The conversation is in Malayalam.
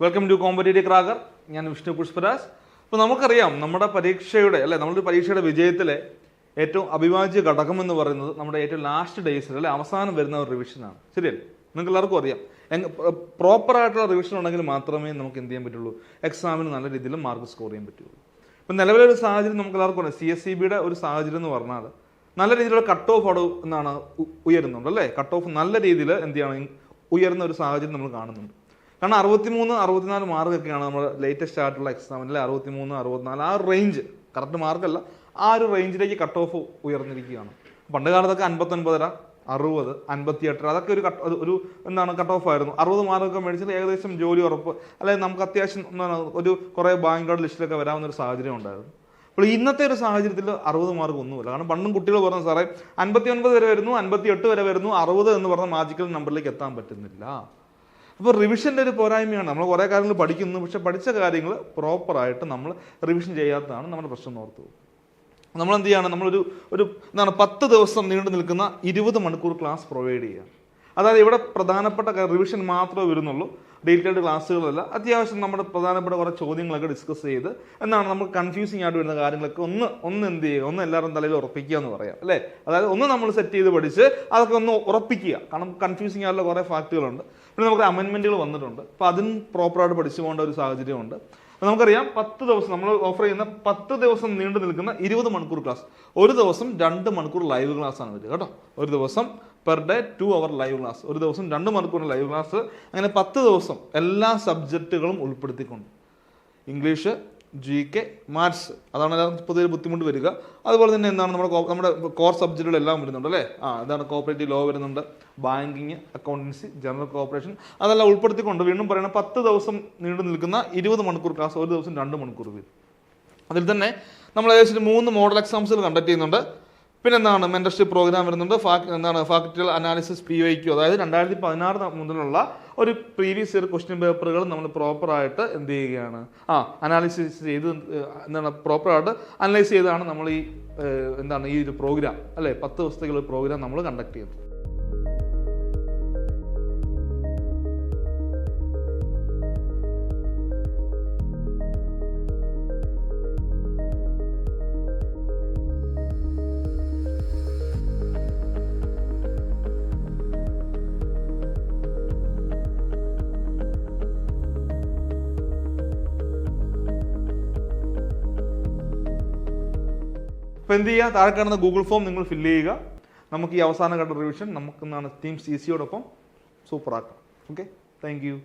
Welcome to competitive cracker. ഞാൻ വിഷ്ണു പുഷ്പരാജ്. അപ്പോൾ നമുക്കറിയാം നമ്മുടെ പരീക്ഷയുടെ നമ്മുടെ പരീക്ഷയുടെ വിജയത്തിലെ ഏറ്റവും അവിഭാജ്യ ഘടകം എന്ന് പറയുന്നത് നമ്മുടെ ഏറ്റവും ലാസ്റ്റ് ഡേയ്സിൽ അവസാനം വരുന്ന ഒരു റിവിഷനാണ്. ശരിയല്ലേ? നിങ്ങൾക്ക് എല്ലാവർക്കും അറിയാം. പ്രോപ്പറായിട്ടുള്ള റിവിഷൻ ഉണ്ടെങ്കിൽ മാത്രമേ നമുക്ക് എന്ത് ചെയ്യാൻ പറ്റുള്ളൂ, എക്സാമിന് നല്ല രീതിയിൽ മാർക്ക് സ്കോർ ചെയ്യാൻ പറ്റുള്ളൂ. ഇപ്പം നിലവിലെ ഒരു സാഹചര്യം നമുക്ക് എല്ലാവർക്കും അറിയാം. CSEBയുടെ ഒരു സാഹചര്യം എന്ന് പറഞ്ഞാൽ നല്ല രീതിയിലുള്ള കട്ട് ഓഫ് അവിടെ ഉയരുന്നുണ്ട് അല്ലേ? കട്ട് ഓഫ് നല്ല രീതിയിൽ എന്ത് ചെയ്യണം, ഉയർന്ന ഒരു സാഹചര്യം നമ്മൾ കാണുന്നുണ്ട്. കാരണം 63, 64 മാർക്കൊക്കെയാണ് നമ്മുടെ ലേറ്റസ്റ്റ് ആയിട്ടുള്ള എക്സാമിൽ. 63, 64 ആ റേഞ്ച്, കറക്റ്റ് മാർക്കല്ല, ആ ഒരു റേഞ്ചിലേക്ക് കട്ട് ഓഫ് ഉയർന്നിരിക്കുകയാണ്. പണ്ട് കാലത്തൊക്കെ 59, 60, 58 അതൊക്കെ ഒരു കട്ട് ഓഫ് ആയിരുന്നു. 60 മാർക്കൊക്കെ മേടിച്ചാൽ ഏകദേശം ജോലി ഉറപ്പ്, അല്ലെങ്കിൽ നമുക്ക് അത്യാവശ്യം ഒരു കുറേ ബാങ്കുകളുടെ ലിസ്റ്റിലൊക്കെ വരാവുന്ന ഒരു സാഹചര്യം ഉണ്ടായിരുന്നു. അപ്പോൾ ഇന്നത്തെ ഒരു സാഹചര്യത്തിൽ 60 മാർക്ക് ഒന്നുമില്ല. കാരണം പണ്ടും കുട്ടികൾ പറഞ്ഞു സാറേ 59 വരെ വരുന്നു, 58 വരെ വരുന്നു, 60 എന്ന് പറഞ്ഞ മാജിക്കൽ നമ്പറിലേക്ക് എത്താൻ പറ്റുന്നില്ല. അപ്പോൾ റിവിഷൻ്റെ ഒരു പോരായ്മയാണ്. നമ്മൾ കുറേ കാര്യങ്ങൾ പഠിക്കുന്നു, പക്ഷെ പഠിച്ച കാര്യങ്ങൾ പ്രോപ്പറായിട്ട് നമ്മൾ റിവിഷൻ ചെയ്യാത്തതാണ് നമ്മുടെ പ്രശ്നം എന്ന് ഓർത്തു. നമ്മൾ എന്ത് ചെയ്യാണ്, നമ്മളൊരു 10 ദിവസം നീണ്ടു നിൽക്കുന്ന 20 മണിക്കൂർ ക്ലാസ് പ്രൊവൈഡ് ചെയ്യുക. അതായത് ഇവിടെ പ്രധാനപ്പെട്ട റിവിഷൻ മാത്രമേ വരുന്നുള്ളൂ, ഡീറ്റെയിൽഡ് ക്ലാസ്സുകളല്ല. അത്യാവശ്യം നമ്മുടെ പ്രധാനപ്പെട്ട കുറേ ചോദ്യങ്ങളൊക്കെ ഡിസ്കസ് ചെയ്ത് നമുക്ക് കൺഫ്യൂസിങ് ആയിട്ട് വരുന്ന കാര്യങ്ങളൊക്കെ ഒന്ന് എന്ത് ചെയ്യുക, എല്ലാവരും തലയിൽ ഉറപ്പിക്കുക എന്ന് പറയാം അല്ലേ? അതായത് നമ്മൾ സെറ്റ് ചെയ്ത് പഠിച്ച് അതൊക്കെ ഒന്ന് ഉറപ്പിക്കുക. കാരണം കൺഫ്യൂസിങ് ആയിട്ടുള്ള കുറേ ഫാക്റ്റുകളുണ്ട്. പിന്നെ നമുക്ക് അമെൻമെൻറ്റുകൾ വന്നിട്ടുണ്ട്. അപ്പോൾ അതിന് പ്രോപ്പറായിട്ട് പഠിച്ചു പോകേണ്ട ഒരു സാഹചര്യമുണ്ട്. നമുക്കറിയാം 10 ദിവസം നമ്മൾ ഓഫർ ചെയ്യുന്ന 10 ദിവസം നീണ്ടു നിൽക്കുന്ന 20 മണിക്കൂർ ക്ലാസ്. ഒരു ദിവസം 2 മണിക്കൂർ ലൈവ് ക്ലാസ് ആണ് വരിക കേട്ടോ. ഒരു ദിവസം പെർ ഡേ 2 അവർ ലൈവ് ക്ലാസ്, ഒരു ദിവസം 2 മണിക്കൂർ ലൈവ് ക്ലാസ്. അങ്ങനെ 10 ദിവസം എല്ലാ സബ്ജക്റ്റുകളും ഉൾപ്പെടുത്തിക്കൊണ്ട് ഇംഗ്ലീഷ്, GK, മാത്സ്, അതാണ് പൊതുവെ ബുദ്ധിമുട്ട് വരിക. അതുപോലെ തന്നെ നമ്മുടെ കോർ സബ്ജക്റ്റുകളെല്ലാം വരുന്നുണ്ട് അല്ലേ? കോപ്പറേറ്റീവ് ലോ വരുന്നുണ്ട്, ബാങ്കിങ്, അക്കൗണ്ടൻസി, ജനറൽ കോർപ്പറേഷൻ, അതെല്ലാം ഉൾപ്പെടുത്തിക്കൊണ്ട് വീണ്ടും പറയുന്നത് 10 ദിവസം നീണ്ടു നിൽക്കുന്ന 20 മണിക്കൂർ ക്ലാസ്, ഒരു ദിവസം 2 മണിക്കൂർ വരും. അതിൽ തന്നെ നമ്മൾ ഏകദേശം 3 മോഡൽ എക്സാംസുകൾ കണ്ടക്ട് ചെയ്യുന്നുണ്ട്. പിന്നെ മെന്റർഷിപ്പ് പ്രോഗ്രാം വരുന്നുണ്ട്, ഫാക്ച്വൽ അനാലിസിസ് PYQ, അതായത് 2016 മുതലുള്ള ഒരു പ്രീവിയസ് ഇയർ ക്വസ്റ്റ്യൻ പേപ്പറുകൾ നമ്മൾ പ്രോപ്പറായിട്ട് എന്ത് ചെയ്യുകയാണ്, അനാലിസിസ് ചെയ്ത് പ്രോപ്പറായിട്ട് അനലൈസ് ചെയ്താണ് നമ്മൾ ഈ ഒരു പ്രോഗ്രാം അല്ലേ, 10 ദിവസത്തേക്കുള്ള പ്രോഗ്രാം നമ്മൾ കണ്ടക്ട് ചെയ്യുന്നത്. അപ്പോൾ എന്ത് ചെയ്യുക, താഴെ കാണുന്ന ഗൂഗിൾ ഫോം നിങ്ങൾ ഫില്ല് ചെയ്യുക. നമുക്ക് ഈ അവസാന ഘട്ട റിവിഷൻ ടീം CC യോടൊപ്പം സൂപ്പറാക്കാം. Okay, thank U.